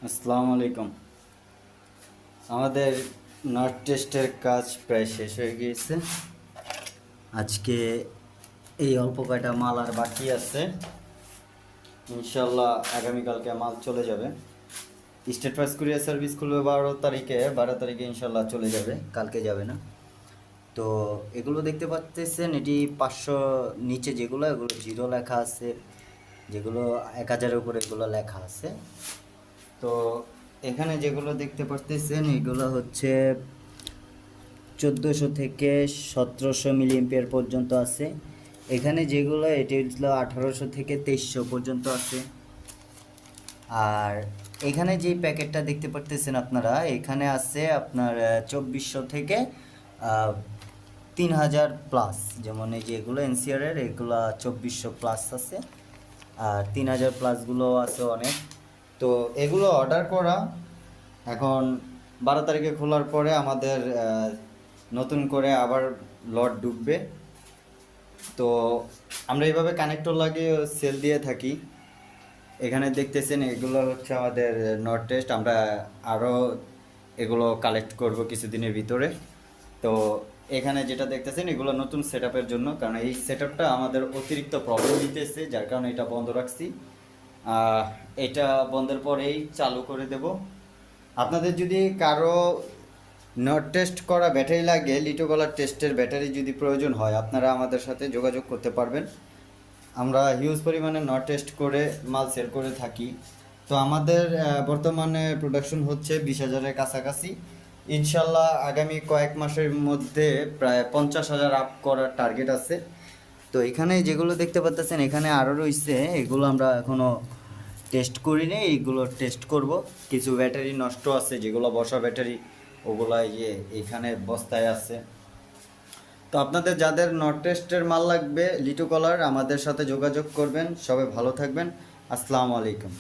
আসসালামু আলাইকুম। আমাদের নট টেস্টের কাজ প্রায় শেষ হয়ে গিয়েছে। আজকে এই অল্প কয়টা মাল আর বাকি আছে। ইনশাল্লাহ আগামীকালকে মাল চলে যাবে। স্টেট ফার্স্ট কুরিয়ার সার্ভিস খুলবে 12 তারিখে। 12 তারিখে ইনশাল্লাহ চলে যাবে, কালকে যাবে না। তো এগুলো দেখতে পাচ্ছেন, এটি 500 নিচে যেগুলো, এগুলো 0 লেখা আছে, যেগুলো 1000-এর উপরে এগুলো লেখা আছে। তো এখানে যেগুলো দেখতে পাচ্ছেন এগুলো হচ্ছে 1400 থেকে 1700 মিলি এম্পিয়ার পর্যন্ত আছে। এখানে যেগুলো এটি হচ্ছিল 1800 থেকে 2300 পর্যন্ত আছে। আর এখানে যেই প্যাকেটটা দেখতে পাচ্ছেন আপনারা, এখানে আছে আপনার 2400 থেকে 3000 প্লাস। যেমন এই যে এগুলো এনসিআরের, এগুলো 2400 প্লাস আছে, আর 3000 প্লাসগুলো আছে অনেক। তো এগুলো অর্ডার করা, এখন 12 তারিখে খোলার পরে আমাদের নতুন করে আবার লট ঢুকবে। তো আমরা এইভাবে কানেক্টর লাগিয়ে সেল দিয়ে থাকি। এখানে দেখতেছেন এগুলো হচ্ছে আমাদের নট টেস্ট। আমরা আরও এগুলো কালেক্ট করব কিছুদিনের ভিতরে। তো এখানে যেটা দেখতেছেন এগুলো নতুন সেট জন্য, কারণ এই সেট আমাদের অতিরিক্ত প্রবলেম দিতেছে, যার কারণে এটা বন্ধ রাখছি। এটা বন্ধের পরেই চালু করে দেব। আপনাদের যদি কারো নট টেস্ট করা ব্যাটারি লাগে, লিটো কলার টেস্টের ব্যাটারি যদি প্রয়োজন হয়, আপনারা আমাদের সাথে যোগাযোগ করতে পারবেন। আমরা হিউজ পরিমাণে নট টেস্ট করে মাল সেল করে থাকি। তো আমাদের বর্তমানে প্রোডাকশন হচ্ছে 20,000-এর কাছাকাছি। ইনশাল্লাহ আগামী কয়েক মাসের মধ্যে প্রায় 50,000 আপ করার টার্গেট আছে। তো এখানে যেগুলো দেখতে পাচ্ছেন এখানে আরও রয়েছে, এগুলো আমরা এখনও টেস্ট করিনি, এইগুলো টেস্ট করব। কিছু ব্যাটারি নষ্ট আছে, যেগুলো বসা ব্যাটারি, ওগুলো এখানে বস্তায় আছে। তো আপনাদের যাদের নট টেস্টের মাল লাগবে লিটো কলার, আমাদের সাথে যোগাযোগ করবেন। সবাই ভালো থাকবেন। আসসালামু আলাইকুম।